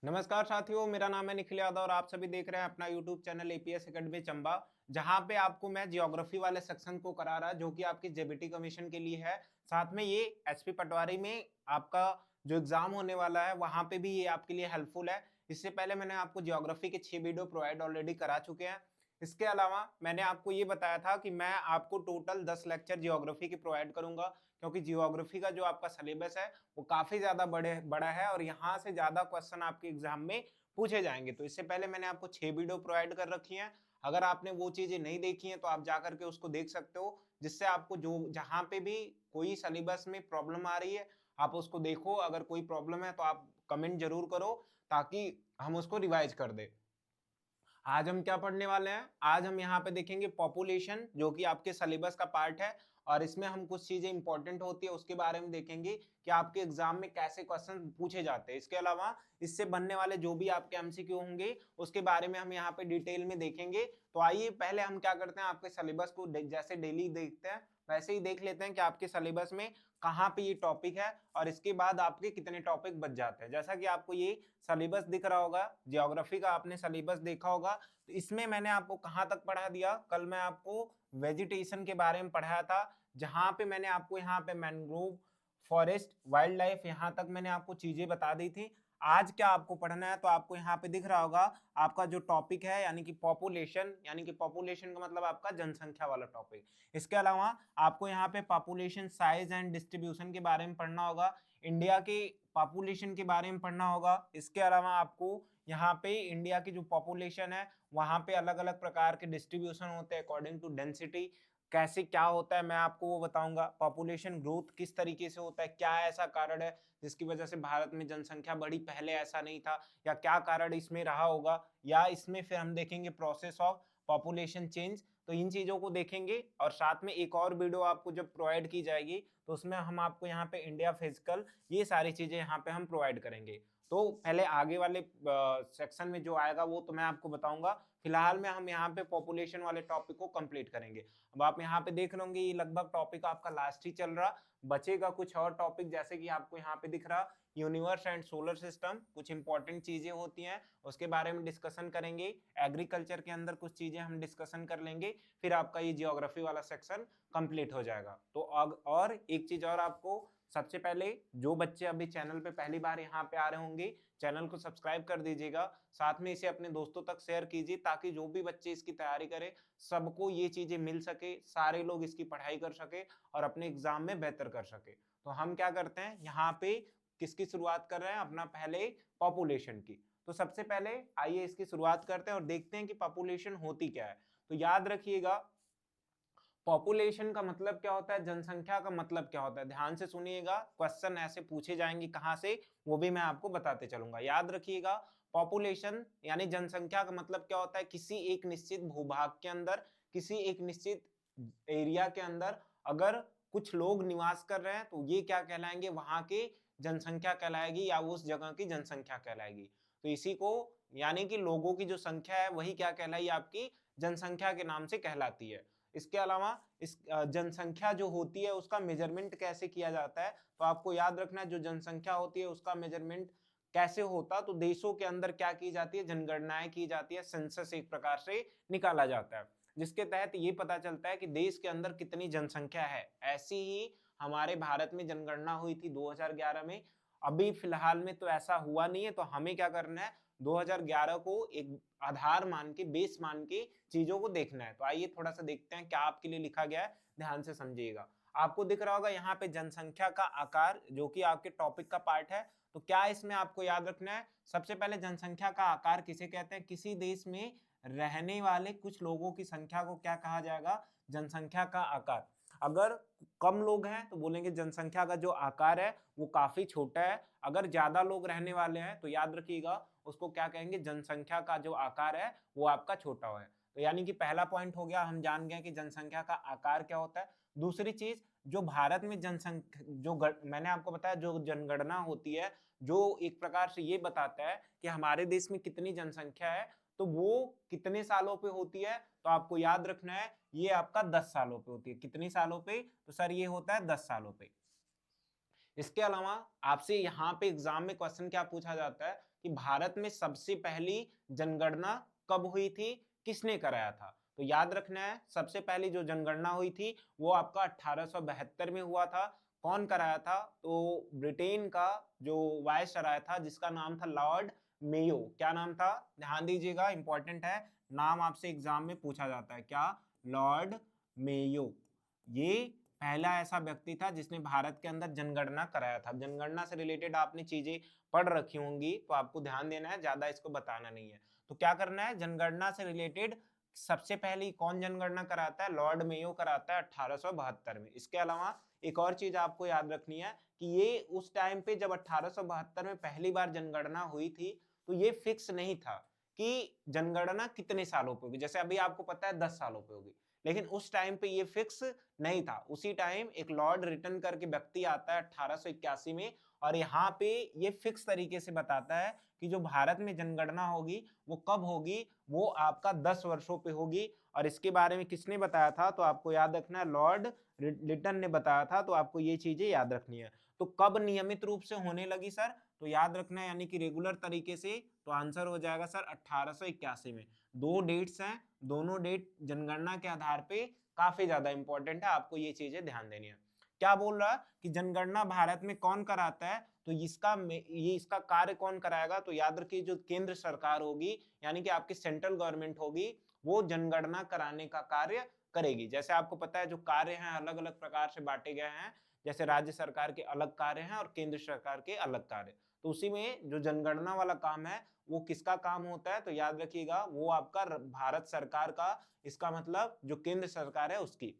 नमस्कार साथियों, मेरा नाम है निखिल यादव और आप सभी देख रहे हैं अपना YouTube channel APS academy Chamba. जहां पे आपको मैं जियोग्राफी वाले सेक्शन को करा रहा जो कि आपकी जेबीटी कमीशन के लिए है। साथ में ये एचपी पटवारी में आपका जो एग्जाम होने वाला है वहां पे भी ये आपके लिए हेल्पफुल है। इससे पहले मैंने आपको जियोग्राफी के 6 वीडियो प्रोवाइड ऑलरेडी करा चुके हैं। इसके अलावा मैंने आपको ये बताया था कि मैं आपको टोटल 10 लेक्चर जियोग्राफी की प्रोवाइड करूंगा, क्योंकि जियोग्राफी का जो आपका सिलेबस है वो काफी ज्यादा बड़ा है और यहाँ से ज्यादा क्वेश्चन आपके एग्जाम में पूछे जाएंगे। तो इससे पहले मैंने आपको 6 वीडियो प्रोवाइड कर रखी हैं। अगर आपने वो चीजें नहीं देखी हैं तो आप जा करके उसको देख सकते हो, जिससे आपको जो जहां पे भी कोई सिलेबस में प्रॉब्लम आ रही है आप उसको देखो। अगर कोई प्रॉब्लम है तो आप कमेंट जरूर करो ताकि हम उसको रिवाइज कर दे। आज हम क्या पढ़ने वाले हैं? आज हम यहाँ पे देखेंगे पॉपुलेशन, जो कि आपके सिलेबस का पार्ट है और इसमें हम कुछ चीजें इंपॉर्टेंट होती है उसके बारे में देखेंगे कि आपके एग्जाम में कैसे क्वेश्चन पूछे जाते हैं। इसके अलावा इससे बनने वाले जो भी आपके एमसीक्यू होंगे उसके बारे में हम यहाँ पे डिटेल में देखेंगे। तो आइए पहले हम क्या करते हैं, आपके सिलेबस को जैसे डेली देखते हैं वैसे ही देख लेते हैं कि आपके सिलेबस में कहाँ पे ये टॉपिक है और इसके बाद आपके कितने टॉपिक बच जाते हैं। जैसा कि आपको ये सिलेबस दिख रहा होगा, जियोग्राफी का आपने सिलेबस देखा होगा, तो इसमें मैंने आपको कहाँ तक पढ़ा दिया। कल मैं आपको वेजिटेशन के बारे में पढ़ाया था, जहां पे मैंने आपको यहाँ पे मैंग्रोव फॉरेस्ट वाइल्ड लाइफ यहाँ तक मैंने आपको चीजें बता दी थी। आज क्या आपको पढ़ना है, तो आपको यहाँ पे दिख रहा होगा आपका जो टॉपिक है यानी कि पॉपुलेशन, यानी कि पॉपुलेशन का मतलब आपका जनसंख्या वाला टॉपिक। इसके अलावा आपको यहाँ पे पॉपुलेशन साइज एंड डिस्ट्रीब्यूशन के बारे में पढ़ना होगा, इंडिया के पॉपुलेशन के बारे में पढ़ना होगा। इसके अलावा आपको यहाँ पे इंडिया की जो पॉपुलेशन है वहां पे अलग अलग प्रकार के डिस्ट्रीब्यूशन होते हैं अकॉर्डिंग टू डेंसिटी, कैसे क्या होता है मैं आपको वो बताऊंगा। पॉपुलेशन ग्रोथ किस तरीके से होता है, क्या ऐसा कारण है जिसकी वजह से भारत में जनसंख्या बढ़ी, पहले ऐसा नहीं था, या क्या कारण इसमें रहा होगा, या इसमें फिर हम देखेंगे प्रोसेस ऑफ पॉपुलेशन चेंज। तो इन चीजों को देखेंगे और साथ में एक और वीडियो आपको जब प्रोवाइड की जाएगी तो उसमें हम आपको यहाँ पे इंडिया फिजिकल, ये सारी चीजें यहाँ पे हम प्रोवाइड करेंगे। तो पहले आगे वाले सेक्शन में जो आएगा वो तो मैं आपको बताऊंगा। फिलहाल में हम यहाँ पे पॉपुलेशन वाले टॉपिक को कंप्लीट करेंगे। अब आप यहाँ पे देख लोगे ये लगभग टॉपिक आपका लास्ट ही चल रहा, बचेगा कुछ और टॉपिक जैसे कि आपको यहाँ पे दिख रहा यूनिवर्स एंड सोलर सिस्टम, कुछ इंपॉर्टेंट चीजें होती हैं उसके बारे में डिस्कशन करेंगे। एग्रीकल्चर के अंदर कुछ चीजें हम डिस्कशन कर लेंगे, फिर आपका ये जियोग्राफी वाला सेक्शन कंप्लीट हो जाएगा। तो और एक चीज और, आपको सबसे पहले जो बच्चे अभी चैनल पे पहली बार यहाँ पे आ रहे होंगे चैनल को सब्सक्राइब कर दीजिएगा, साथ में इसे अपने दोस्तों तक शेयर कीजिए ताकि जो भी बच्चे इसकी तैयारी करें सबको ये चीजें मिल सके, सारे लोग इसकी पढ़ाई कर सके और अपने एग्जाम में बेहतर कर सके। तो हम क्या करते हैं यहाँ पे किसकी शुरुआत कर रहे हैं, अपना पहले पॉपुलेशन की। तो सबसे पहले आइए इसकी शुरुआत करते हैं और देखते हैं कि पॉपुलेशन होती क्या है। तो याद रखिएगा पॉपुलेशन का मतलब क्या होता है, जनसंख्या का मतलब क्या होता है। ध्यान से सुनिएगा, क्वेश्चन ऐसे पूछे जाएंगे कहां से वो भी मैं आपको बताते चलूंगा। याद रखिएगा पॉपुलेशन यानी जनसंख्या का मतलब क्या होता है, किसी एक निश्चित भूभाग के अंदर, किसी एक निश्चित एरिया के अंदर अगर कुछ लोग निवास कर रहे हैं तो ये क्या कहलाएंगे, वहां के जनसंख्या कहलाएगी या उस जगह की जनसंख्या कहलाएगी। तो इसी को यानी कि लोगों की जो संख्या है वही क्या कहलाई, आपकी जनसंख्या के नाम से कहलाती है। इसके अलावा इस जनसंख्या जो होती है उसका मेजरमेंट कैसे किया जाता है, तो आपको याद रखना है जो जनसंख्या होती है उसका मेजरमेंट कैसे होता, तो देशों के अंदर क्या की जाती है, जनगणनाएं की जाती है, सेंसस एक प्रकार से निकाला जाता है जिसके तहत ये पता चलता है कि देश के अंदर कितनी जनसंख्या है। ऐसी ही हमारे भारत में जनगणना हुई थी 2011 में। अभी फिलहाल में तो ऐसा हुआ नहीं है, तो हमें क्या करना है 2011 को एक आधार मान के, बेस मान के चीजों को देखना है। तो आइए थोड़ा सा देखते हैं क्या आपके लिए लिखा गया है, ध्यान से समझिएगा। आपको दिख रहा होगा यहाँ पे जनसंख्या का आकार, जो कि आपके टॉपिक का पार्ट है। तो क्या इसमें आपको याद रखना है, सबसे पहले जनसंख्या का आकार किसे कहते हैं, किसी देश में रहने वाले कुछ लोगों की संख्या को क्या कहा जाएगा, जनसंख्या का आकार। अगर कम लोग हैं तो बोलेंगे जनसंख्या का जो आकार है वो काफी छोटा है, अगर ज्यादा लोग रहने वाले हैं तो याद रखिएगा उसको क्या कहेंगे, जनसंख्या का जो आकार है वो आपका छोटा है। तो यानी कि पहला पॉइंट हो गया, हम जान गए कि जनसंख्या का आकार क्या होता है। दूसरी चीज, जो भारत में जनसंख्या मैंने आपको बताया जो जनगणना होती है, जो एक प्रकार से ये बताता है कि हमारे देश में कितनी जनसंख्या है, तो वो कितने सालों पे होती है, तो आपको याद रखना है ये आपका 10 सालों पे होती है। कितनी सालों पे, तो सर ये होता है 10 सालों पे। इसके अलावा आपसे यहाँ पे एग्जाम में क्वेश्चन क्या पूछा जाता है कि भारत में सबसे पहली जनगणना कब हुई थी, किसने कराया था। तो याद रखना है, सबसे पहली जो जनगणना हुई थी वो आपका 1872 में हुआ था। कौन कराया था? तो ब्रिटेन का जो वायसराय था जिसका नाम था लॉर्ड मेयो। क्या नाम था? ध्यान दीजिएगा, इंपॉर्टेंट है, नाम आपसे एग्जाम में पूछा जाता है। क्या? Lord Mayo. ये पहला ऐसा व्यक्ति था जिसने भारत के अंदर जनगणना कराया था। जनगणना से रिलेटेड आपने चीजें पढ़ रखी होंगी तो आपको ध्यान देना है, ज्यादा इसको बताना नहीं है। तो क्या करना है, जनगणना से रिलेटेड सबसे पहली कौन जनगणना कराता है? लॉर्ड मेयो कराता है 1872 में। इसके अलावा एक और चीज आपको याद रखनी है कि ये उस टाइम पे जब 1872 में पहली बार जनगणना हुई थी तो ये फिक्स नहीं था कि जनगणना कितने सालों पे होगी। जैसे अभी आपको पता है 10 सालों पे होगी, लेकिन उस टाइम पे ये फिक्स नहीं था। उसी टाइम एक लॉर्ड रिटन करके व्यक्ति आता है 1881 में, और यहाँ पे ये फिक्स तरीके से बताता है कि जो भारत में जनगणना होगी वो कब होगी, वो आपका 10 वर्षों पे होगी। और इसके बारे में किसने बताया था? तो आपको याद रखना है, लॉर्ड लिटन ने बताया था। तो आपको ये चीजें याद रखनी है। तो कब नियमित रूप से होने लगी सर? तो याद रखना है, यानी कि रेगुलर तरीके से। तो आंसर हो जाएगा सर 1881 में। दो डेट्स हैं, दोनों डेट जनगणना के आधार पे काफी ज्यादा इंपॉर्टेंट है, आपको ये चीजें ध्यान देनी है। क्या बोल रहा कि जनगणना भारत में कौन कराता है? तो इसका कार्य कौन कराएगा? तो याद रखिए, जो केंद्र सरकार होगी यानी कि आपकी सेंट्रल गवर्नमेंट होगी, वो जनगणना कराने का कार्य करेगी। जैसे आपको पता है जो कार्य हैं अलग अलग प्रकार से बांटे गए हैं, जैसे राज्य सरकार के अलग कार्य हैं और केंद्र सरकार के अलग कार्य। तो उसी में जो जनगणना वाला काम है वो किसका काम होता है? तो याद रखिएगा, वो आपका भारत सरकार का, इसका मतलब जो केंद्र सरकार है उसकी।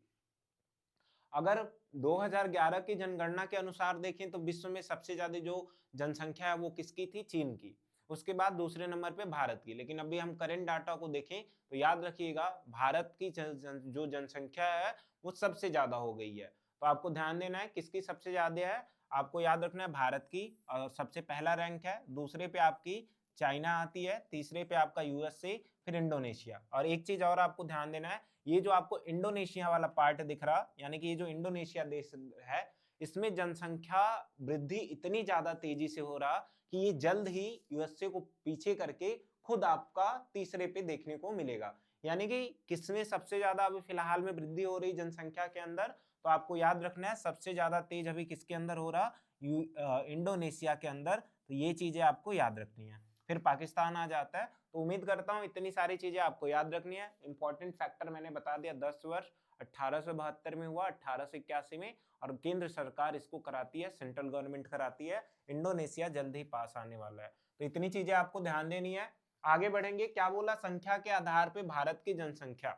अगर 2011 की जनगणना के अनुसार देखें तो विश्व में सबसे ज्यादा जो जनसंख्या है वो किसकी थी? चीन की। उसके बाद दूसरे नंबर पे भारत की। लेकिन अभी हम करंट डाटा को देखें तो याद रखिएगा, भारत की जो जनसंख्या है वो सबसे ज्यादा हो गई है। तो आपको ध्यान देना है किसकी सबसे ज्यादा है। आपको याद रखना है भारत की सबसे पहला रैंक है, दूसरे पे आपकी चाइना आती है, तीसरे पे आपका यूएसए, फिर इंडोनेशिया। और एक चीज और आपको ध्यान देना है, ये जो आपको इंडोनेशिया वाला पार्ट दिख रहा, यानी कि ये जो इंडोनेशिया देश है, इसमें जनसंख्या वृद्धि इतनी ज्यादा तेजी से हो रहा कि ये जल्द ही यूएसए को पीछे करके खुद आपका तीसरे पे देखने को मिलेगा। यानी कि किसमें सबसे ज्यादा अभी फिलहाल में वृद्धि हो रही जनसंख्या के अंदर? तो आपको याद रखना है, सबसे ज्यादा तेज अभी किसके अंदर हो रहा? इंडोनेशिया के अंदर। तो ये चीजें आपको याद रखनी है। फिर पाकिस्तान आ जाता है। तो उम्मीद करता हूँ इतनी सारी चीजें आपको याद रखनी है। इंपॉर्टेंट फैक्टर मैंने बता दिया, 10 वर्ष 1872 में हुआ, 1881 में, और केंद्र सरकार इसको कराती है, सेंट्रल गवर्नमेंट कराती है। इंडोनेशिया जल्द ही पास आने वाला है। तो इतनी चीजें आपको ध्यान देनी है। आगे बढ़ेंगे, क्या बोला? संख्या के आधार पे भारत की जनसंख्या,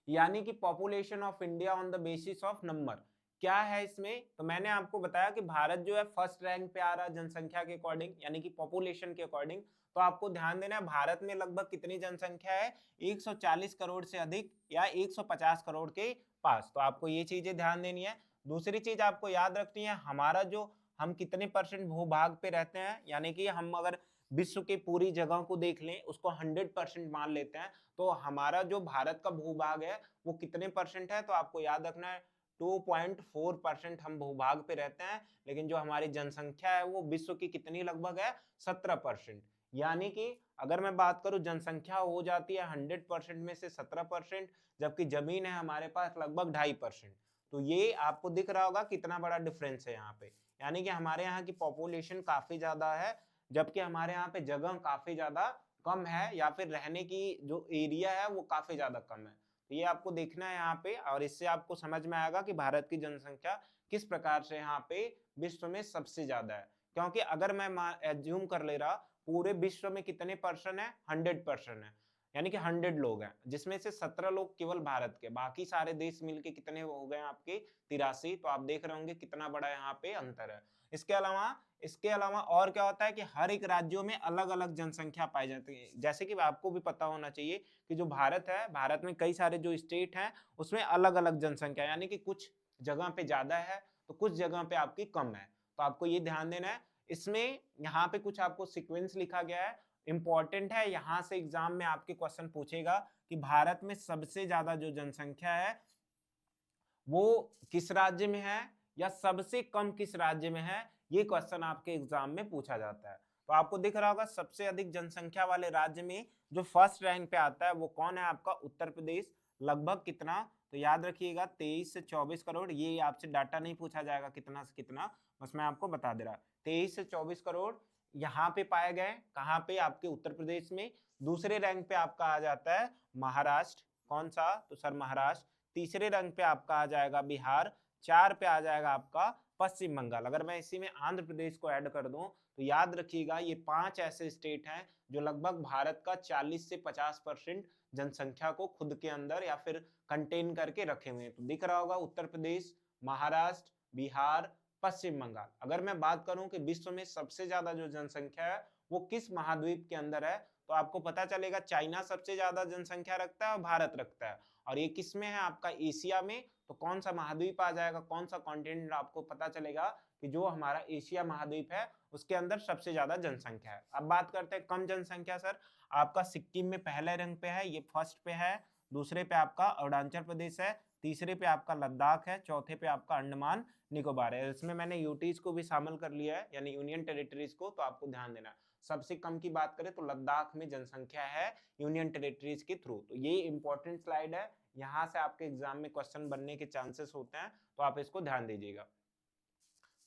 यानी कि population of India on the basis of number. क्या है इसमें? तो मैंने आपको बताया कि भारत जो है फर्स्ट रैंक पे आ रहा है जनसंख्या के अकॉर्डिंग, यानी कि पॉपुलेशन के अकॉर्डिंग। तो आपको ध्यान देना है, भारत में लगभग कितनी जनसंख्या है? 140 करोड़ से अधिक या 150 करोड़ के पास। तो आपको ये चीजें ध्यान देनी है। दूसरी चीज आपको याद रखनी है, हमारा जो हम कितने परसेंट भूभाग पे रहते हैं, यानी कि हम अगर विश्व की पूरी जगह को देख लें, उसको 100% मान लेते हैं, तो हमारा जो भारत का भूभाग है वो कितने परसेंट है? तो आपको याद रखना है 2.4% हम भूभाग पे रहते हैं। लेकिन जो हमारी जनसंख्या है वो विश्व की कितनी लगभग है? 17%। यानी कि अगर मैं बात करूं, जनसंख्या हो जाती है 100% में से 17%, जबकि जमीन है हमारे पास लगभग 2.5%। तो ये आपको दिख रहा होगा कितना बड़ा डिफरेंस है यहाँ पे। यानी कि हमारे यहाँ की पॉपुलेशन काफी ज्यादा है, जबकि हमारे यहाँ पे जगह काफी ज्यादा कम है, या फिर रहने की जो एरिया है वो काफी ज्यादा कम है। तो ये आपको देखना है यहाँ पे, और इससे आपको समझ में आएगा कि भारत की जनसंख्या किस प्रकार से यहाँ पे विश्व में सबसे ज्यादा है। क्योंकि अगर मैं एज्यूम कर ले रहा, पूरे विश्व में कितने पर्सन है? 100% है, यानी कि 100 लोग हैं, जिसमें से 17 लोग केवल भारत के, बाकी सारे देश मिलके कितने हो गए आपके? 83। तो आप देख रहे होंगे कितना बड़ा यहाँ पे अंतर है। इसके अलावा और क्या होता है कि हर एक राज्यों में अलग अलग जनसंख्या पाई जाती है। जैसे कि आपको भी पता होना चाहिए कि जो भारत है, भारत में कई सारे जो स्टेट हैं उसमें अलग अलग जनसंख्या, यानी कि कुछ जगह पे ज्यादा है तो कुछ जगह पे आपकी कम है। तो आपको ये ध्यान देना है। इसमें यहाँ पे कुछ आपको सीक्वेंस लिखा गया है, इंपॉर्टेंट है, यहां से एग्जाम में आपके क्वेश्चन पूछेगा कि भारत में सबसे ज्यादा जो जनसंख्या है वो किस राज्य में है, या सबसे कम किस राज्य में है, ये क्वेश्चन आपके एग्जाम में पूछा जाता है। तो आपको दिख रहा होगा सबसे अधिक जनसंख्या वाले राज्य में जो फर्स्ट रैंक पे आता है वो कौन है, आपका उत्तर प्रदेश। लगभग कितना, तो याद रखिएगा 23 से 24 करोड़। ये आपसे डाटा नहीं पूछा जाएगा कितना से कितना, बस मैं आपको बता दे रहा, 23 से 24 करोड़ यहाँ पे पाए गए। कहाँ पे, आपके उत्तर प्रदेश में। दूसरे रैंक पे आपका आ जाता है महाराष्ट्र। कौन सा, तो सर महाराष्ट्र। तीसरे रैंक पे आपका आ जाएगा बिहार। 4 पे आ जाएगा आपका पश्चिम बंगाल। अगर मैं इसी में आंध्र प्रदेश को ऐड कर दूं तो याद रखिएगा ये 5 ऐसे स्टेट हैं जो लगभग भारत का 40 से 50% जनसंख्या को खुद के अंदर या फिर कंटेन करके रखे हुए हैं। तो दिख रहा होगा उत्तर प्रदेश, महाराष्ट्र, बिहार, पश्चिम बंगाल। अगर मैं बात करूं कि विश्व में सबसे ज्यादा जो जनसंख्या है वो किस महाद्वीप के अंदर है, तो आपको पता चलेगा चाइना सबसे ज्यादा जनसंख्या रखता है और भारत रखता है। और ये किस में है, आपका एशिया में। तो कौन सा महाद्वीप आ जाएगा, कौन सा कॉन्टिनेंट, आपको पता चलेगा कि जो हमारा एशिया महाद्वीप है उसके अंदर सबसे ज्यादा जनसंख्या है। अब बात करते हैं कम जनसंख्या सर, आपका सिक्किम में पहले रैंक पे है, ये फर्स्ट पे है। दूसरे पे आपका अरुणाचल प्रदेश है। तीसरे पे आपका लद्दाख है। चौथे पे आपका अंडमान निकोबार है। इसमें मैंने यूटीज को भी शामिल कर लिया है, यानी यूनियन टेरिटरीज को, तो आपको ध्यान देना। सबसे कम की बात करें तो लद्दाख में जनसंख्या है यूनियन टेरिटरीज के थ्रू। तो ये इंपॉर्टेंट स्लाइड है, यहाँ से आपके एग्जाम में क्वेश्चन बनने के चांसेस होते हैं, तो आप इसको ध्यान दीजिएगा।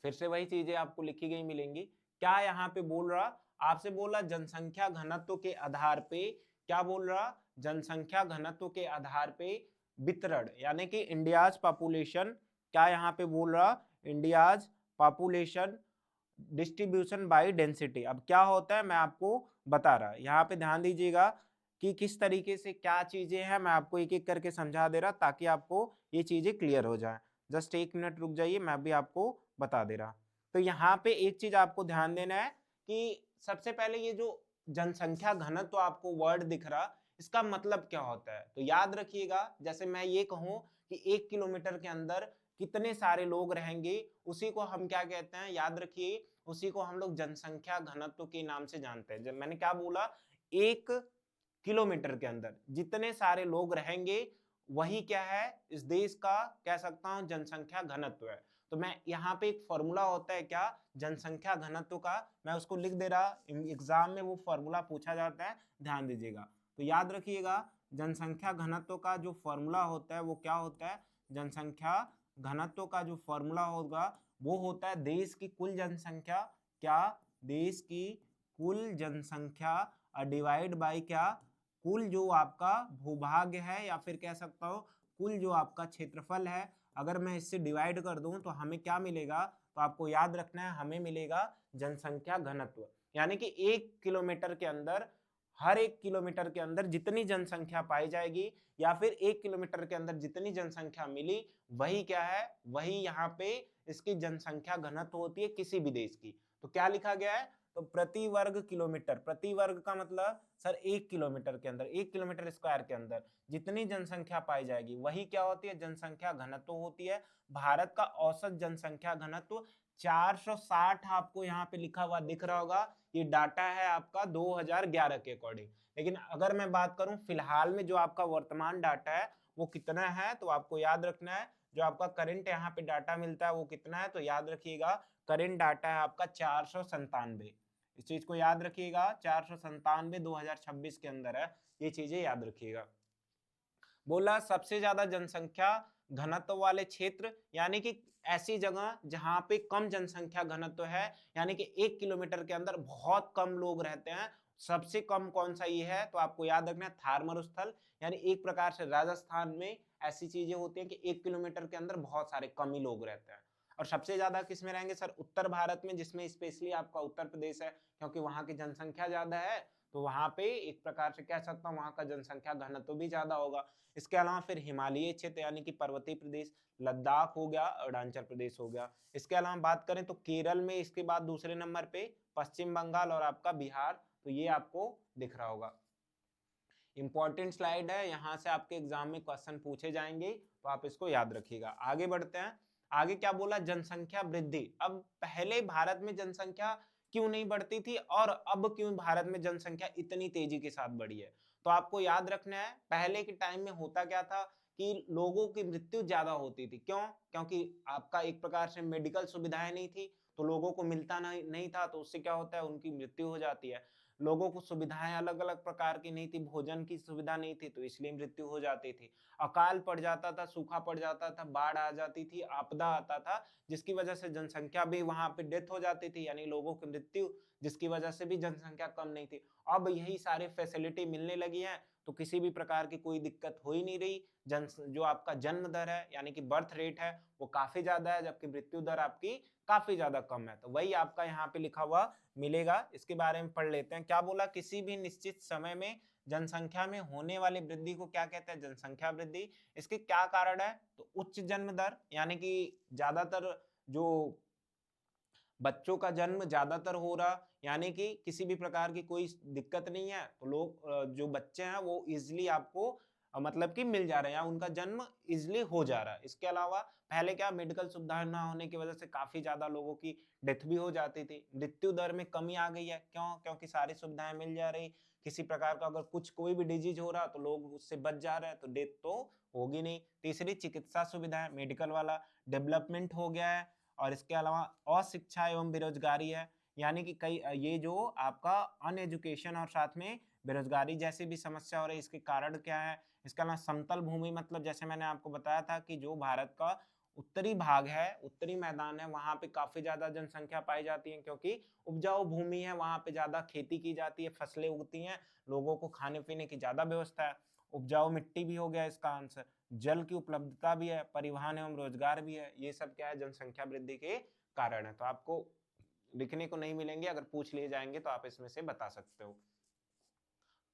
फिर से वही चीजें आपको लिखी गई मिलेंगी। क्या यहाँ पे बोल रहा, आपसे बोला जनसंख्या घनत्व के आधार पे, क्या बोल रहा, जनसंख्या घनत्व के आधार पे वितरण, यानी कि इंडियाज पॉपुलेशन। क्या यहाँ पे बोल रहा, India's population distribution by density. अब क्या होता है मैं आपको बता रहा, यहाँ पे ध्यान दीजिएगा कि किस तरीके से क्या चीजें हैं, मैं आपको एक एक करके समझा दे रहा ताकि आपको ये चीजें क्लियर हो जाए। जस्ट 1 मिनट रुक जाइए, मैं भी आपको बता दे रहा। तो यहाँ पे एक चीज आपको ध्यान देना है कि सबसे पहले ये जो जनसंख्या घनत्व तो आपको वर्ड दिख रहा, इसका मतलब क्या होता है। तो याद रखिएगा, जैसे मैं ये कहूँ कि 1 किलोमीटर के अंदर कितने सारे लोग रहेंगे, उसी को हम क्या कहते हैं, याद रखिए, उसी को हम लोग जनसंख्या घनत्व के नाम से जानते हैं। जब मैंने क्या बोला, 1 किलोमीटर के अंदर जितने सारे लोग रहेंगे वही क्या है, इस देश का कह सकता हूं जनसंख्या घनत्व है। तो मैं यहाँ पे एक फॉर्मूला होता है क्या, जनसंख्या घनत्व का, मैं उसको लिख दे रहा, एग्जाम में वो फॉर्मूला पूछा जाता है, ध्यान दीजिएगा। तो याद रखिएगा, जनसंख्या घनत्व का जो फॉर्मूला होता है वो क्या होता है, जनसंख्या घनत्व का जो फॉर्मूला होगा वो होता है देश की कुल जनसंख्या, क्या, देश की कुल जनसंख्या डिवाइड बाय क्या, कुल जो आपका भूभाग है या फिर कह सकता हूँ कुल जो आपका क्षेत्रफल है। अगर मैं इससे डिवाइड कर दूं तो हमें क्या मिलेगा, तो आपको याद रखना है, हमें मिलेगा जनसंख्या घनत्व। यानी कि 1 किलोमीटर के अंदर, हर 1 किलोमीटर के अंदर जितनी जनसंख्या पाई जाएगी या फिर 1 किलोमीटर के अंदर जितनी जनसंख्या मिली, वही क्या है, वही यहाँ पे इसकी जनसंख्या घनत्व होती है किसी भी देश की। तो क्या लिखा गया है, तो प्रति वर्ग किलोमीटर, प्रति वर्ग का मतलब सर 1 किलोमीटर के अंदर, 1 किलोमीटर स्क्वायर के अंदर जितनी जनसंख्या पाई जाएगी वही क्या होती है, जनसंख्या घनत्व होती है। भारत का औसत जनसंख्या घनत्व 460 आपको यहाँ पे लिखा हुआ दिख रहा होगा, ये डाटा है आपका 2011 के अकॉर्डिंग। लेकिन अगर मैं बात करूं फिलहाल में जो आपका वर्तमान डाटा है वो कितना है, तो आपको याद रखना है जो आपका करंट यहाँ पे डाटा मिलता है वो कितना है, तो याद रखिएगा करंट डाटा है आपका 497। इस चीज को याद रखिएगा, 497 2026 के अंदर है, ये चीजें याद रखिएगा। बोला सबसे ज्यादा जनसंख्या घनत्व वाले क्षेत्र, यानी कि ऐसी जगह जहां पे कम जनसंख्या घनत्व है, यानी कि 1 किलोमीटर के अंदर बहुत कम लोग रहते हैं, सबसे कम कौन सा ये है, तो आपको याद रखना है थार मरुस्थल। यानी एक प्रकार से राजस्थान में ऐसी चीजें होती हैं कि 1 किलोमीटर के अंदर बहुत सारे कम ही लोग रहते हैं। और सबसे ज्यादा किस में रहेंगे सर, उत्तर भारत में, जिसमें स्पेशली आपका उत्तर प्रदेश है, क्योंकि वहां की जनसंख्या ज्यादा है, तो वहां पे एक प्रकार से कह सकता हूँ वहां का जनसंख्या घनत्व भी ज्यादा होगा। इसके अलावा फिर हिमालयी क्षेत्र यानी कि पर्वतीय प्रदेश, लद्दाख हो गया, अरुणाचल प्रदेश हो गया। इसके अलावा बात करें तो केरल में इसके बाद दूसरे नंबर पे पश्चिम बंगाल और आपका बिहार, तो ये आपको दिख रहा होगा। इंपॉर्टेंट स्लाइड है, यहाँ से आपके एग्जाम में क्वेश्चन पूछे जाएंगे, तो आप इसको याद रखिएगा। आगे बढ़ते हैं, आगे क्या बोला, जनसंख्या वृद्धि। अब पहले भारत में जनसंख्या क्यों नहीं बढ़ती थी और अब क्यों भारत में जनसंख्या इतनी तेजी के साथ बढ़ी है, तो आपको याद रखना है पहले के टाइम में होता क्या था कि लोगों की मृत्यु ज्यादा होती थी। क्यों? क्योंकि आपका एक प्रकार से मेडिकल सुविधाएं नहीं थी, तो लोगों को मिलता नहीं था, तो उससे क्या होता है, उनकी मृत्यु हो जाती है। लोगों को सुविधाएं अलग अलग प्रकार की नहीं थी, भोजन की सुविधा नहीं थी, तो इसलिए मृत्यु हो जाती थी। अकाल पड़ जाता था, सूखा पड़ जाता था, बाढ़ आ जाती थी, आपदा आता था, जिसकी वजह से जनसंख्या भी वहां पे डेथ हो जाती थी, यानी लोगों की मृत्यु, जिसकी वजह से भी जनसंख्या कम नहीं थी। अब यही सारी फैसिलिटी मिलने लगी है, तो किसी भी प्रकार की कोई दिक्कत हो ही नहीं रही। जो आपका जन्म दर है यानी कि बर्थ रेट है वो काफी ज्यादा है, जबकि मृत्यु दर आपकी काफी ज्यादा कम है। तो वही आपका यहाँ पे लिखा हुआ मिलेगा, इसके बारे में पढ़ लेते हैं। क्या बोला, किसी भी निश्चित समय में जनसंख्या में होने वाली वृद्धि को क्या कहते हैं, जनसंख्या वृद्धि। इसके क्या कारण है, तो उच्च जन्म दर, यानी कि ज्यादातर जो बच्चों का जन्म ज्यादातर हो रहा, यानी कि किसी भी प्रकार की कोई दिक्कत नहीं है, तो लोग जो बच्चे हैं वो इजिली आपको मतलब कि मिल जा रहे हैं, या उनका जन्म इजिली हो जा रहा है। इसके अलावा पहले क्या, मेडिकल सुविधा ना होने की वजह से काफी ज्यादा लोगों की डेथ भी हो जाती थी। मृत्यु दर में कमी आ गई है, क्यों? क्योंकि सारी सुविधाएं मिल जा रही, किसी प्रकार का अगर कोई भी डिजीज हो रहा तो लोग उससे बच जा रहे हैं, तो डेथ तो होगी नहीं। तीसरी, चिकित्सा सुविधाएं, मेडिकल वाला डेवलपमेंट हो गया है। और इसके अलावा अशिक्षा एवं बेरोजगारी है, यानी कि कई ये जो आपका अनएजुकेशन और साथ में बेरोजगारी जैसी भी समस्या हो रही है, इसके कारण क्या है। इसके अलावा समतल भूमि, मतलब जैसे मैंने आपको बताया था कि जो भारत का उत्तरी भाग है, उत्तरी मैदान है, वहां पे काफी ज्यादा जनसंख्या पाई जाती है, क्योंकि उपजाऊ भूमि है, वहां पे ज्यादा खेती की जाती है, फसलें उगती हैं, लोगों को खाने पीने की ज्यादा व्यवस्था है। उपजाऊ मिट्टी भी हो गया इसका आंसर। जल की उपलब्धता भी है, परिवहन एवं रोजगार भी है, ये सब क्या है, जनसंख्या वृद्धि के कारण है। तो आपको लिखने को नहीं मिलेंगे, अगर पूछ लिए जाएंगे तो आप इसमें से बता सकते हो।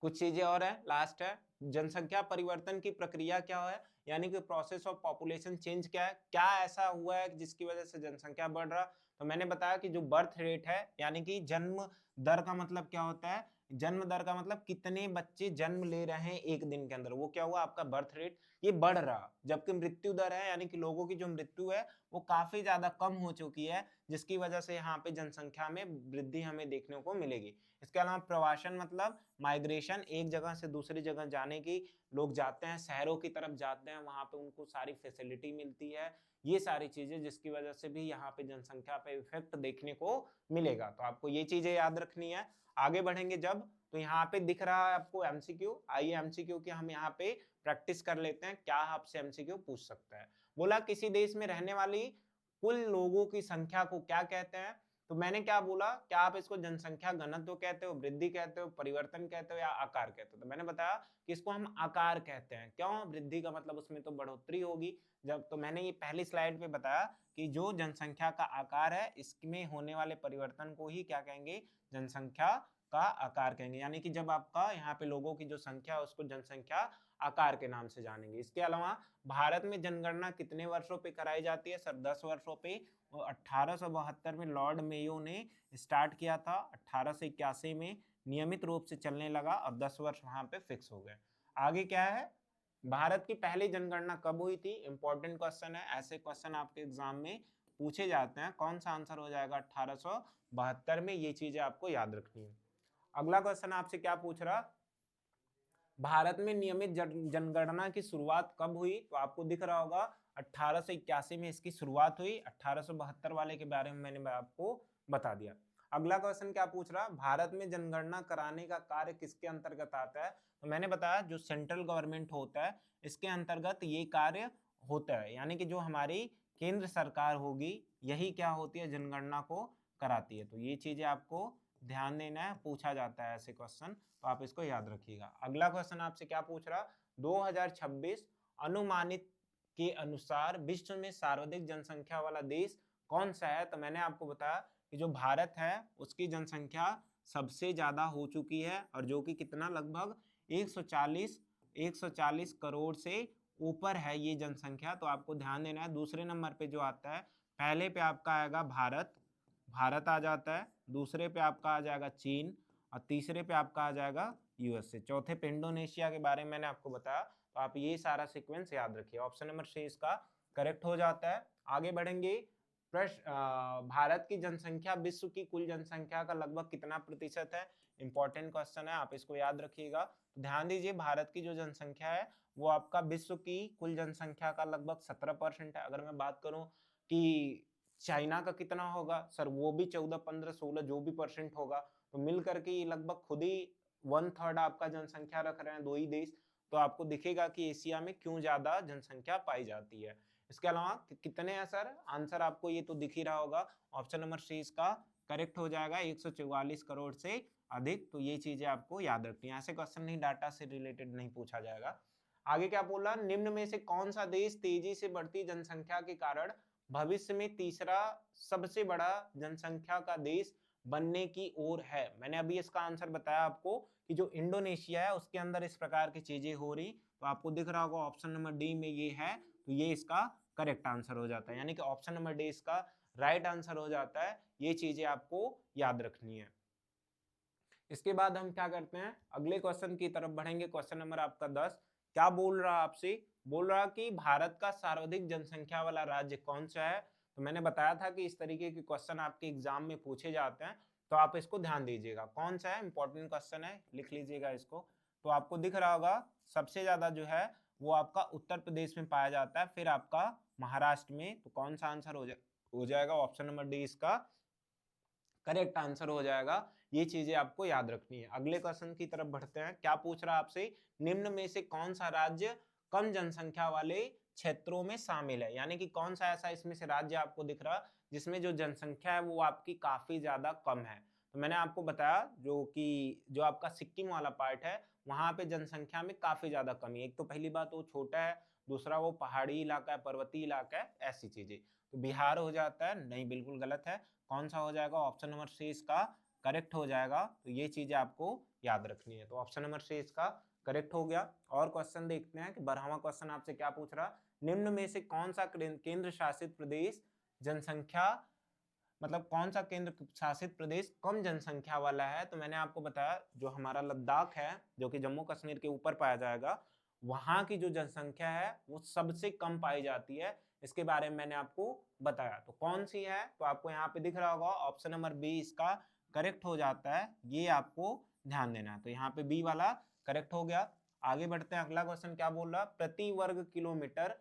कुछ चीजें और है, लास्ट है, जनसंख्या परिवर्तन की प्रक्रिया क्या है, यानी कि प्रोसेस ऑफ पॉपुलेशन चेंज क्या है, क्या ऐसा हुआ है जिसकी वजह से जनसंख्या बढ़ रहा। तो मैंने बताया कि जो बर्थ रेट है, यानी कि जन्म दर का मतलब क्या होता है, जन्म दर का मतलब कितने बच्चे जन्म ले रहे हैं एक दिन के अंदर, वो क्या हुआ आपका बर्थ रेट, ये बढ़ रहा। जबकि मृत्यु दर है, यानी कि लोगों की जो मृत्यु है वो काफी ज्यादा कम हो चुकी है, जिसकी वजह से यहाँ पे जनसंख्या में वृद्धि हमें देखने को मिलेगी। इसके अलावा प्रवासन मतलब माइग्रेशन, एक जगह से दूसरी जगह जाने की, लोग जाते हैं शहरों की तरफ जाते हैं, वहां पे उनको सारी फैसिलिटी मिलती है, ये सारी चीजें, जिसकी वजह से भी यहाँ पे जनसंख्या पे इफेक्ट देखने को मिलेगा। तो आपको ये चीजें याद रखनी है। आगे बढ़ेंगे जब, तो यहाँ पे दिख रहा है आपको एमसीक्यू, आइए एमसीक्यू की हम यहाँ पे प्रैक्टिस कर लेते हैं, क्या आपसे एमसीक्यू पूछ सकता है। बोला किसी देश में रहने वाली कुल लोगों की संख्या को क्या कहते हैं। तो मैंने क्या बोला, क्या आप इसको जनसंख्या घनत्व कहते हो, वृद्धि कहते हो, परिवर्तन कहते हो, या आकार कहते हो। तो मैंने बताया कि इसको हम आकार कहते हैं। क्यों? वृद्धि का मतलब उसमें तो बढ़ोतरी होगी। जब तो मैंने ये पहली स्लाइड पे बताया कि जो जनसंख्या का आकार है, इसमें होने वाले परिवर्तन को ही क्या कहेंगे, जनसंख्या का आकार कहेंगे। यानी कि जब आपका यहाँ पे लोगों की जो संख्या है उसको जनसंख्या आकार के नाम से जानेंगे। इसके अलावा भारत में जनगणना कितने वर्षों पे कराई जाती है सर? 10 वर्षों पे। 1872 में लॉर्ड मेयो ने स्टार्ट किया था, 1881 में नियमित रूप से चलने लगा, और 10 वर्ष वहां पे फिक्स हो गए। आगे क्या है, भारत की पहली जनगणना कब हुई थी? इंपॉर्टेंट क्वेश्चन है, ऐसे क्वेश्चन आपके एग्जाम में पूछे जाते हैं। कौन सा आंसर हो जाएगा 1872 में, ये चीजें आपको याद रखनी है। अगला क्वेश्चन आपसे क्या पूछ रहा, भारत में नियमित जनगणना की शुरुआत कब हुई? तो आपको दिख रहा होगा 1881 में इसकी शुरुआत हुई, 1872 वाले के बारे में मैंने आपको बता दिया। अगला क्वेश्चन क्या पूछ रहा, भारत में जनगणना कराने का कार्य किसके अंतर्गत आता है? तो मैंने बताया जो सेंट्रल गवर्नमेंट होता है इसके अंतर्गत ये कार्य होता है, यानी कि जो हमारी केंद्र सरकार होगी यही क्या होती है, जनगणना को कराती है। तो ये चीजें आपको ध्यान देना है, पूछा जाता है ऐसे क्वेश्चन, तो आप इसको याद रखिएगा। अगला क्वेश्चन आपसे क्या पूछ रहा, 2026 अनुमानित के अनुसार विश्व में सर्वाधिक जनसंख्या वाला देश कौन सा है? तो मैंने आपको बताया कि जो भारत है उसकी जनसंख्या सबसे ज्यादा हो चुकी है, और जो कि कितना, लगभग 140 करोड़ से ऊपर है ये जनसंख्या। तो आपको ध्यान देना है। दूसरे नंबर पे जो आता है, पहले पे आपका आएगा भारत, भारत आ जाता है, दूसरे पे आपका आ जाएगा चीन, और तीसरे पे आपका आ जाएगा यूएसए, चौथे पे इंडोनेशिया के बारे में मैंने आपको बताया। तो आप ये सारा सीक्वेंस याद रखिए, ऑप्शन नंबर सी इसका करेक्ट हो जाता है। आगे बढ़ेंगे, भारत की जनसंख्या विश्व की कुल जनसंख्या का लगभग कितना प्रतिशत है? इंपॉर्टेंट क्वेश्चन है, आप इसको याद रखिएगा। तो ध्यान दीजिए, भारत की जो जनसंख्या है वो आपका विश्व की कुल जनसंख्या का लगभग 17% है। अगर मैं बात करूं कि चाइना का कितना होगा सर, वो भी 14, 15, 16 जो भी परसेंट होगा, तो मिल करके ये लगभग खुद ही 1/3 आपका जनसंख्या रख रहे हैं, दो ही देश। तो आपको दिखेगा कि एशिया में क्यों ज्यादा जनसंख्या पाई जाती है। इसके अलावा कितने हैं सर? आंसर आपको ये तो दिख ही रहा होगा, ऑप्शन नंबर सी इसका करेक्ट हो जाएगा, 144 करोड़ से अधिक। तो ये चीजें आपको याद रखनी है, ऐसे क्वेश्चन नहीं, डाटा से रिलेटेड नहीं पूछा जाएगा। आगे क्या बोला, निम्न में से कौन सा देश तेजी से बढ़ती जनसंख्या के कारण भविष्य में तीसरा सबसे बड़ा जनसंख्या का देश बनने की ओर है? मैंने अभी इसका आंसर बताया आपको कि जो इंडोनेशिया है उसके अंदर इस प्रकार की चीजें हो रही, तो आपको दिख रहा होगा ऑप्शन नंबर डी में ये है, तो ये इसका करेक्ट आंसर हो जाता है, यानी कि ऑप्शन नंबर डी इसका राइट आंसर हो जाता है। ये चीजें आपको याद रखनी है। इसके बाद हम क्या करते हैं, अगले क्वेश्चन की तरफ बढ़ेंगे। क्वेश्चन नंबर आपका 10 क्या बोल रहा आपसे, बोल रहा कि भारत का सर्वाधिक जनसंख्या वाला राज्य कौन सा है? तो मैंने बताया था कि इस तरीके के क्वेश्चन आपके एग्जाम में पूछे जाते हैं, तो आप इसको ध्यान दीजिएगा। कौन सा है, इंपॉर्टेंट क्वेश्चन है, लिख लीजिएगा इसको। तो आपको दिख रहा होगा सबसे ज्यादा जो है वो आपका उत्तर प्रदेश में पाया जाता है, फिर आपका महाराष्ट्र में। तो कौन सा आंसर हो जाएगा? ऑप्शन नंबर डी इसका करेक्ट आंसर हो जाएगा। ये चीजें आपको याद रखनी है। अगले क्वेश्चन की तरफ बढ़ते हैं। क्या पूछ रहा है आपसे, निम्न में से कौन सा राज्य कम जनसंख्या वाले क्षेत्रों में शामिल है? यानी कि कौन सा ऐसा इसमें से राज्य आपको दिख रहा जिसमें जो जनसंख्या है वो आपकी काफी ज्यादा कम है? तो मैंने आपको बताया जो आपका सिक्किम वाला पार्ट है वहां पे जनसंख्या में काफी ज्यादा कमी है। एक तो पहली बात वो छोटा है, दूसरा वो पहाड़ी इलाका है, पर्वतीय इलाका है, ऐसी चीजें। तो बिहार हो जाता है? नहीं, बिल्कुल गलत है। कौन सा हो जाएगा? ऑप्शन नंबर सी इसका करेक्ट हो जाएगा। तो ये चीजें आपको याद रखनी है। तो ऑप्शन नंबर सी इसका करेक्ट हो गया। और क्वेश्चन देखते हैं कि 12वां क्वेश्चन आपसे क्या पूछ रहा, निम्न में से कौन सा केंद्र शासित प्रदेश जनसंख्या मतलब कौन सा केंद्र शासित प्रदेश कम जनसंख्या वाला है? तो मैंने आपको बताया जो हमारा लद्दाख है, जो कि जम्मू कश्मीर के ऊपर पाया जाएगा, वहां की जो जनसंख्या है वो सबसे कम पाई जाती है। इसके बारे में मैंने आपको बताया। तो कौन सी है? तो आपको यहाँ पे दिख रहा होगा ऑप्शन नंबर बी इसका करेक्ट हो जाता है, ये आपको ध्यान देना है। तो यहाँ पे बी वाला करेक्ट हो गया। आगे बढ़ते हैं, अगला क्वेश्चन क्या बोल रहा, प्रति वर्ग किलोमीटर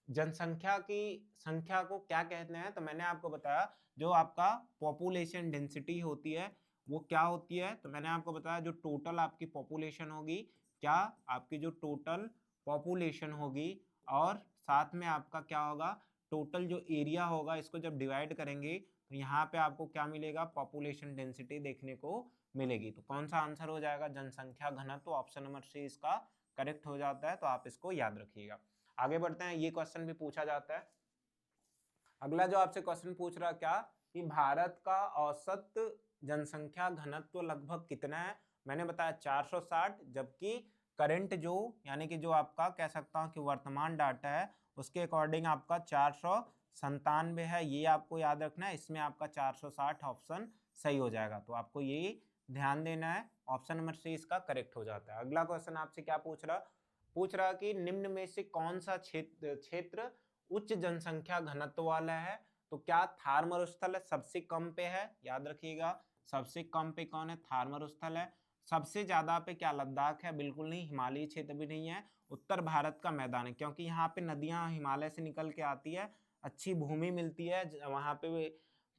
जनसंख्या की संख्या को क्या कहते हैं? तो मैंने आपको बताया जो आपका पॉपुलेशन डेंसिटी होती है वो क्या होती है। तो मैंने आपको बताया जो टोटल आपकी पॉपुलेशन होगी, क्या आपकी जो टोटल पॉपुलेशन होगी, और साथ में आपका क्या होगा, टोटल जो एरिया होगा, इसको जब डिवाइड करेंगे तो यहाँ पे आपको क्या मिलेगा, पॉपुलेशन डेंसिटी देखने को मिलेगी। तो कौन सा आंसर हो जाएगा, जनसंख्या घनत्व। तो ऑप्शन नंबर सी इसका करेक्ट हो जाता है। तो आप इसको याद रखिएगा। आगे बढ़ते हैं, ये क्वेश्चन भी पूछा जाता है। अगला जो आपसे क्वेश्चन पूछ रहा क्या कि भारत का औसत जनसंख्या घनत्व लगभग कितना है? मैंने बताया 460, जबकि करंट जो यानी कि जो आपका कह सकता हूं कि वर्तमान डाटा है उसके अकॉर्डिंग आपका 497 है। ये आपको याद रखना है, इसमें आपका 460 ऑप्शन सही हो जाएगा। तो आपको ये ध्यान देना है, ऑप्शन नंबर सी इसका करेक्ट हो जाता है। अगला क्वेश्चन आपसे क्या पूछ रहा कि निम्न में से कौन सा क्षेत्र उच्च जनसंख्या घनत्व वाला है? तो क्या थार मरुस्थल है सबसे कम पे है? याद रखिएगा, सबसे कम पे कौन है, थार मरुस्थल है। सबसे ज्यादा पे क्या लद्दाख है? बिल्कुल नहीं, हिमालयी क्षेत्र भी नहीं है, उत्तर भारत का मैदान है, क्योंकि यहाँ पे नदियां हिमालय से निकल के आती है, अच्छी भूमि मिलती है, वहां पे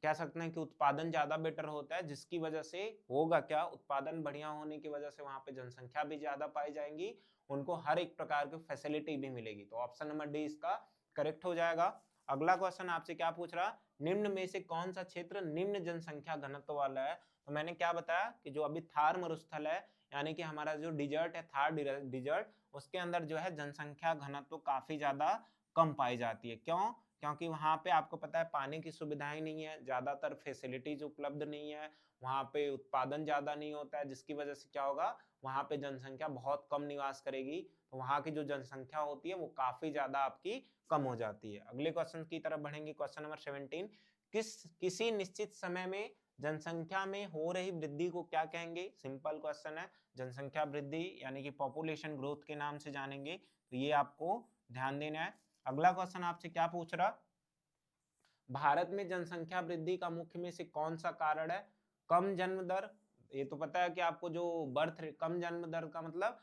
कह सकते हैं कि उत्पादन ज्यादा बेटर होता है, जिसकी वजह से होगा क्या, उत्पादन बढ़िया होने की वजह से वहां पे जनसंख्या भी ज्यादा पाई जाएंगी, उनको हर एक प्रकार की फैसिलिटी भी मिलेगी। तो ऑप्शन नंबर डी इसका करेक्ट हो जाएगा। अगला क्वेश्चन आपसे क्या पूछ रहा, निम्न में से कौन सा क्षेत्र निम्न जनसंख्या घनत्व वाला है? तो मैंने क्या बताया कि जो अभी थार मरुस्थल है, यानी कि हमारा जो डिजर्ट है थार डिजर्ट, उसके अंदर जो है जनसंख्या घनत्व काफी ज्यादा कम पाई जाती है। क्यों? क्योंकि वहां पे आपको पता है पानी की सुविधाएं नहीं है, ज्यादातर फैसिलिटीज उपलब्ध नहीं है, वहां पे उत्पादन ज्यादा नहीं होता है, जिसकी वजह से क्या होगा, वहां पे जनसंख्या बहुत कम निवास करेगी, तो वहां की जो जनसंख्या होती है वो काफी ज्यादा आपकी कम हो जाती है। अगले क्वेश्चन की तरफ बढ़ेंगे, क्वेश्चन नंबर 17, किसी निश्चित समय में जनसंख्या में हो रही वृद्धि को क्या कहेंगे? सिंपल क्वेश्चन है, जनसंख्या वृद्धि यानी कि पॉपुलेशन ग्रोथ के नाम से जानेंगे, तो ये आपको ध्यान देना है। अगला क्वेश्चन आपसे क्या पूछ रहा, भारत में जनसंख्या वृद्धि का मुख्य में से कौन सा कारण है? कम जन्म दर। ये तो पता है कि आपको जो बर्थ रेट, कम जन्म दर का मतलब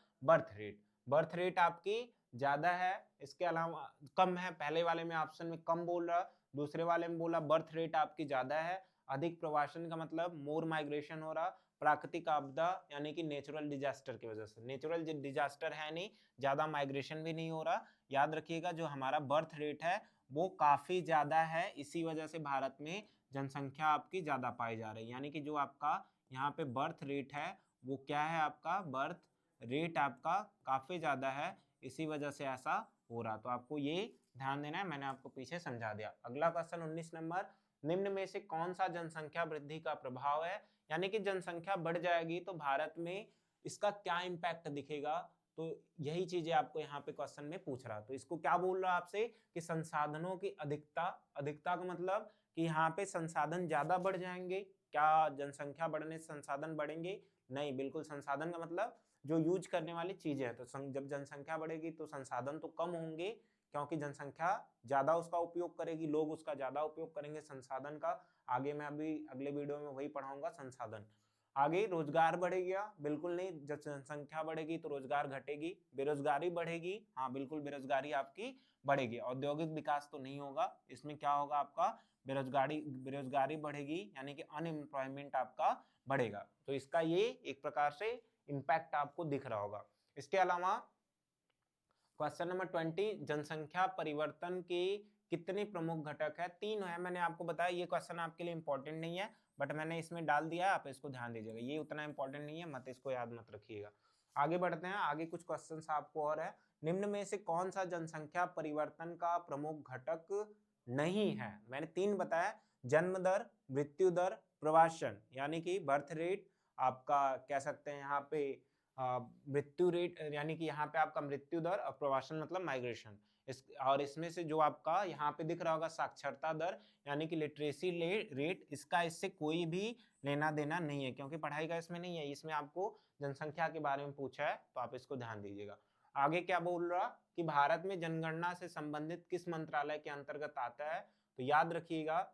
बर्थ रेट आपकी ज्यादा है, इसके अलावा कम है। पहले वाले में ऑप्शन में कम बोल रहा, दूसरे वाले में बोला बर्थ रेट आपकी ज्यादा है। अधिक प्रवासन का मतलब मोर माइग्रेशन हो रहा। प्राकृतिक आपदा यानी कि नेचुरल डिजास्टर की वजह से, नेचुरल डिजास्टर है नहीं, ज्यादा माइग्रेशन भी नहीं हो रहा। याद रखिएगा जो हमारा बर्थ रेट है वो काफी ज्यादा है, इसी वजह से भारत में जनसंख्या आपकी ज्यादा पाई जा रही है। यानी कि जो आपका यहाँ पे बर्थ रेट है वो क्या है, आपका बर्थ रेट आपका काफी ज्यादा है, इसी वजह से ऐसा हो रहा। तो आपको ये ध्यान देना है, मैंने आपको पीछे समझा दिया। अगला क्वेश्चन 19 नंबर, निम्न में से कौन सा जनसंख्या वृद्धि का प्रभाव है? यानी कि जनसंख्या बढ़ जाएगी तो भारत में इसका क्या इम्पैक्ट दिखेगा, तो यही चीजें आपको यहाँ पे क्वेश्चन में पूछ रहा। तो इसको क्या बोल रहा है आपसे कि संसाधनों की अधिकता, अधिकता का मतलब कि यहाँ पे संसाधन ज्यादा बढ़ जाएंगे। क्या जनसंख्या बढ़ने से संसाधन बढ़ेंगे? नहीं, बिल्कुल। संसाधन का मतलब जो यूज करने वाली चीजें हैं, तो जब जनसंख्या बढ़ेगी तो संसाधन तो कम होंगे, क्योंकि जनसंख्या ज्यादा उसका उपयोग करेगी, लोग उसका ज्यादा उपयोग करेंगे संसाधन का। आगे मैं अभी अगले वीडियो में वही पढ़ाऊंगा संसाधन। आगे रोजगार बढ़ेगा? बिल्कुल नहीं, जब जनसंख्या बढ़ेगी तो रोजगार घटेगी। बेरोजगारी बढ़ेगी? हाँ बिल्कुल, बेरोजगारी आपकी बढ़ेगी। औद्योगिक विकास तो नहीं होगा, इसमें क्या होगा आपका बेरोजगारी बढ़ेगी, यानी कि अनएम्प्लॉयमेंट आपका बढ़ेगा। तो इसका ये एक प्रकार से इम्पैक्ट आपको दिख रहा होगा। इसके अलावा क्वेश्चन नंबर 20, जनसंख्या परिवर्तन के कितने प्रमुख घटक है? 3 है, मैंने आपको बताया। ये क्वेश्चन आपके लिए इंपॉर्टेंट नहीं है, बट मैंने इसमें डाल दिया है, आप इसको ध्यान दीजिएगा। ये उतना इंपॉर्टेंट नहीं है, मत इसको याद मत रखिएगा। आगे बढ़ते हैं, आगे कुछ क्वेश्चंस आपको और है। निम्न में से कौन सा जनसंख्या परिवर्तन का प्रमुख घटक नहीं है? मैंने 3 बताया, जन्म दर, मृत्यु दर, प्रवासन यानी कि बर्थ रेट, आपका कह सकते हैं यहाँ पे मृत्यु रेट, यानी कि यहाँ पे आपका मृत्यु दर, और प्रवासन मतलब माइग्रेशन। और इसमें से जो आपका यहाँ पे दिख रहा होगा साक्षरता दर, यानी कि लिटरेसी रेट, इसका इससे कोई भी लेना देना नहीं है, क्योंकि पढ़ाई का इसमें नहीं है, इसमें आपको जनसंख्या के बारे में पूछा है, तो आप इसको ध्यान दीजिएगा। आगे क्या बोल रहा कि भारत में जनगणना से संबंधित किस मंत्रालय के अंतर्गत आता है? तो याद रखिएगा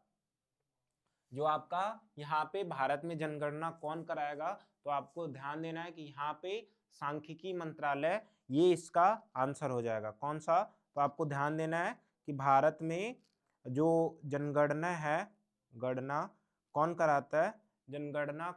जो आपका यहाँ पे भारत में जनगणना कौन कराएगा, तो आपको ध्यान देना है कि यहाँ पे सांख्यिकी मंत्रालय, ये इसका आंसर हो जाएगा। कौन सा? तो आपको ध्यान देना है कि भारत में जो जनगणना है, गणना कौन कराता है, जनगणना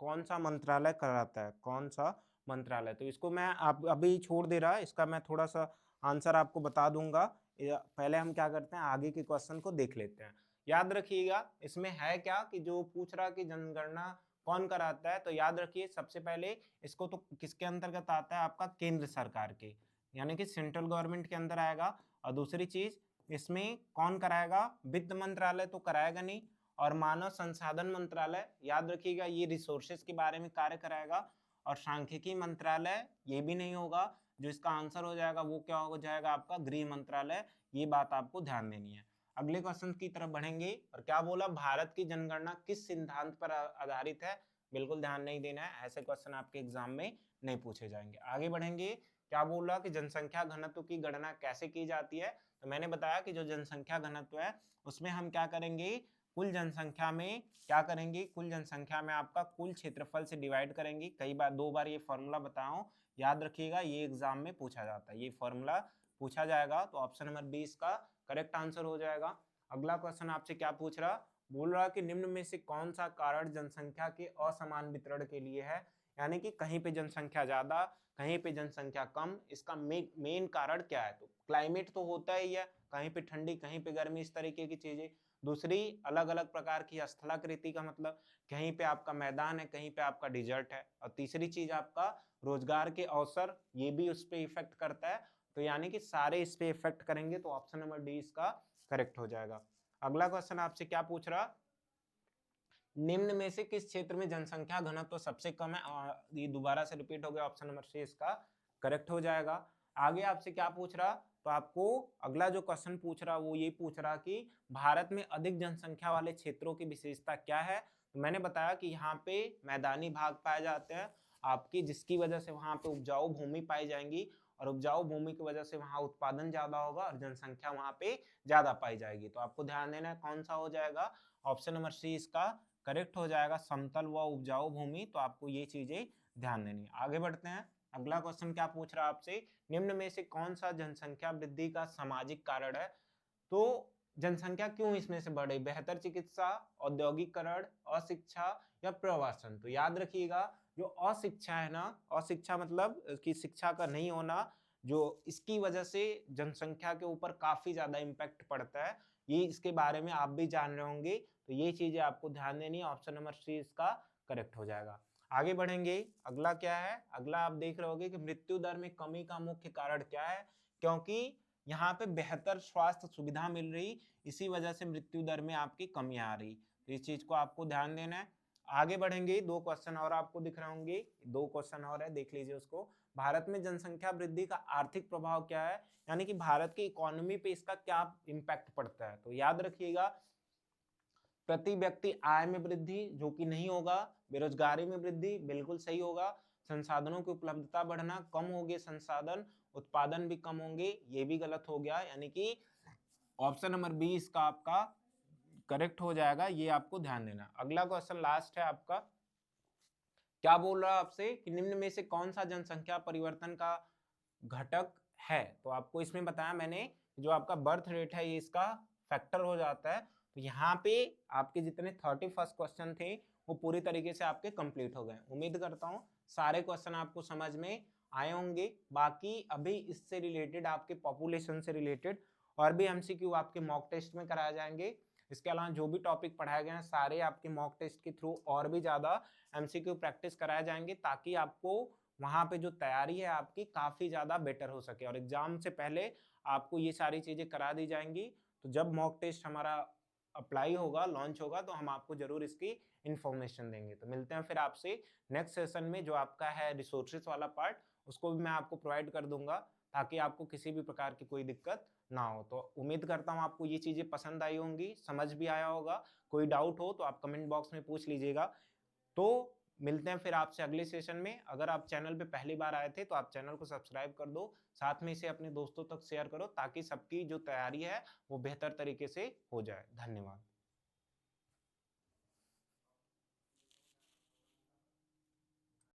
कौन सा मंत्रालय कराता है, कौन सा मंत्रालय? तो इसको मैं आप अभी छोड़ दे रहा है, इसका मैं थोड़ा सा आंसर आपको बता दूंगा। पहले हम क्या करते हैं, आगे के क्वेश्चन को देख लेते हैं। याद रखिएगा इसमें है क्या कि जो पूछ रहा कि जनगणना कौन कराता है, तो याद रखिए सबसे पहले इसको तो किसके अंतर्गत आता है, आपका केंद्र सरकार के, यानी कि सेंट्रल गवर्नमेंट के अंदर आएगा। और दूसरी चीज इसमें कौन कराएगा, वित्त मंत्रालय तो कराएगा नहीं, और मानव संसाधन मंत्रालय, याद रखिएगा ये रिसोर्सेज के बारे में कार्य कराएगा। और सांख्यिकी मंत्रालय ये भी नहीं होगा, जो इसका आंसर हो जाएगा वो क्या हो जाएगा, आपका गृह मंत्रालय। ये बात आपको ध्यान देनी है। अगले क्वेश्चन की तरफ बढ़ेंगे, और क्या बोला, भारत की जनगणना किस सिद्धांत पर आधारित है? बिल्कुल ध्यान नहीं देना है, ऐसे क्वेश्चन आपके एग्जाम में नहीं पूछे जाएंगे। आगे बढ़ेंगे, क्या बोल रहा कि जनसंख्या घनत्व की गणना कैसे की जाती है? तो मैंने बताया कि जो जनसंख्या घनत्व है उसमें हम क्या करेंगे, कुल जनसंख्या में क्या करेंगे, कुल जनसंख्या में आपका कुल क्षेत्रफल से डिवाइड करेंगे। कई बार 2 बार ये फॉर्मूला बताऊं, याद रखिएगा, ये एग्जाम में पूछा जाता है, ये फॉर्मूला पूछा जाएगा। तो ऑप्शन नंबर 20 का करेक्ट आंसर हो जाएगा। अगला क्वेश्चन आपसे क्या पूछ रहा, बोल रहा कि निम्न में से कौन सा कारण जनसंख्या के असमान वितरण के लिए है? यानी कि कहीं पे जनसंख्या ज्यादा, कहीं पे जनसंख्या कम, इसका मेन कारण क्या है? तो क्लाइमेट तो होता ही है, कहीं पे ठंडी कहीं पे गर्मी, इस तरीके की चीजें। दूसरी अलग अलग प्रकार की स्थलाकृति का मतलब कहीं पे आपका मैदान है, कहीं पे आपका डिजर्ट है। और तीसरी चीज आपका रोजगार के अवसर, ये भी उस पर इफेक्ट करता है। तो यानी कि सारे इस पे इफेक्ट करेंगे, तो ऑप्शन नंबर डी इसका करेक्ट हो जाएगा। अगला क्वेश्चन आपसे क्या पूछ रहा, निम्न में से किस क्षेत्र में जनसंख्या घनत्व तो सबसे कम है? ये दोबारा से रिपीट हो गया, ऑप्शन नंबर सी इसका करेक्ट हो जाएगा। आगे आपसे क्या पूछ रहा, तो आपको अगला जो क्वेश्चन पूछ रहा वो ये पूछ रहा कि भारत में अधिक जनसंख्या वाले क्षेत्रों की विशेषता क्या है? तो मैंने बताया कि यहाँ पे मैदानी भाग पाए जाते हैं आपकी, जिसकी वजह से वहां पे उपजाऊ भूमि पाई जाएंगी। और उपजाऊ भूमि की वजह से वहां उत्पादन ज्यादा होगा और जनसंख्या वहां पे ज्यादा पाई जाएगी। तो आपको ध्यान देना है कौन सा हो जाएगा, ऑप्शन नंबर सी इसका करेक्ट हो जाएगा, समतल व उपजाऊ भूमि। तो आपको ये चीजें ध्यान देनी है। आगे बढ़ते हैं, अगला क्वेश्चन क्या पूछ रहा है आपसे, निम्न में से कौन सा जनसंख्या वृद्धि का सामाजिक कारण है। तो जनसंख्या क्यों इसमें से बढ़ रही, बेहतर चिकित्सा, औद्योगिकरण, अशिक्षा या प्रवासन। तो याद रखिएगा जो अशिक्षा है ना, अशिक्षा मतलब कि शिक्षा का नहीं होना, जो इसकी वजह से जनसंख्या के ऊपर काफी ज्यादा इम्पैक्ट पड़ता है, ये इसके बारे में आप भी जान रहे होंगे। तो ये चीजें आपको ध्यान देनी है, ऑप्शन नंबर सी इसका करेक्ट हो जाएगा। आगे बढ़ेंगे, अगला क्या है, अगला आप देख रहे होगे कि मृत्यु दर में कमी का मुख्य कारण क्या है, क्योंकि यहाँ पे बेहतर स्वास्थ्य सुविधा मिल रही, इसी वजह से मृत्यु दर में आपकी कमी आ रही। तो इस चीज को आपको ध्यान देना है। आगे बढ़ेंगे, दो क्वेश्चन और आपको दिख रहे होंगे, दो क्वेश्चन और है, देख लीजिए उसको। भारत में जनसंख्या वृद्धि का आर्थिक प्रभाव क्या है, यानी कि भारत की इकोनॉमी पे इसका क्या इम्पैक्ट पड़ता है। तो याद रखिएगा, प्रति व्यक्ति आय में वृद्धि जो कि नहीं होगा, बेरोजगारी में वृद्धि बिल्कुल सही होगा, संसाधनों की उपलब्धता बढ़ना, कम होंगे संसाधन, उत्पादन भी कम होंगे, ये भी गलत हो गया, यानी कि ऑप्शन नंबर बी इसका आपका करेक्ट हो जाएगा, ये आपको ध्यान देना। अगला क्वेश्चन लास्ट है आपका, क्या बोल रहा है आपसे कि निम्न में से कौन सा जनसंख्या परिवर्तन का घटक है। तो आपको इसमें बताया मैंने, जो आपका बर्थ रेट है ये इसका फैक्टर हो जाता है। तो यहाँ पे आपके जितने 31 क्वेश्चन थे वो पूरी तरीके से आपके कंप्लीट हो गए। उम्मीद करता हूँ सारे क्वेश्चन आपको समझ में आए होंगे। बाकी अभी इससे रिलेटेड, आपके पॉपुलेशन से रिलेटेड और भी एमसीक्यू आपके मॉक टेस्ट में कराए जाएंगे। इसके अलावा जो भी टॉपिक पढ़ाए गए हैं सारे आपके मॉक टेस्ट के थ्रू और भी ज्यादा एमसीक्यू प्रैक्टिस कराए जाएंगे, ताकि आपको वहां पे जो तैयारी है आपकी काफी ज्यादा बेटर हो सके, और एग्जाम से पहले आपको ये सारी चीजें करा दी जाएंगी। तो जब मॉक टेस्ट हमारा अप्लाई होगा, लॉन्च होगा, तो हम आपको जरूर इसकी इंफॉर्मेशन देंगे। तो मिलते हैं फिर आपसे नेक्स्ट सेशन में, जो आपका है रिसोर्सेस वाला पार्ट, उसको भी मैं आपको प्रोवाइड कर दूंगा, ताकि आपको किसी भी प्रकार की कोई दिक्कत ना हो। तो उम्मीद करता हूँ आपको ये चीजें पसंद आई होंगी, समझ भी आया होगा। कोई डाउट हो तो आप कमेंट बॉक्स में पूछ लीजिएगा। तो मिलते हैं फिर आपसे अगले सेशन में। अगर आप चैनल पे पहली बार आए थे तो आप चैनल को सब्सक्राइब कर दो, साथ में इसे अपने दोस्तों तक शेयर करो, ताकि सबकी जो तैयारी है वो बेहतर तरीके से हो जाए। धन्यवाद।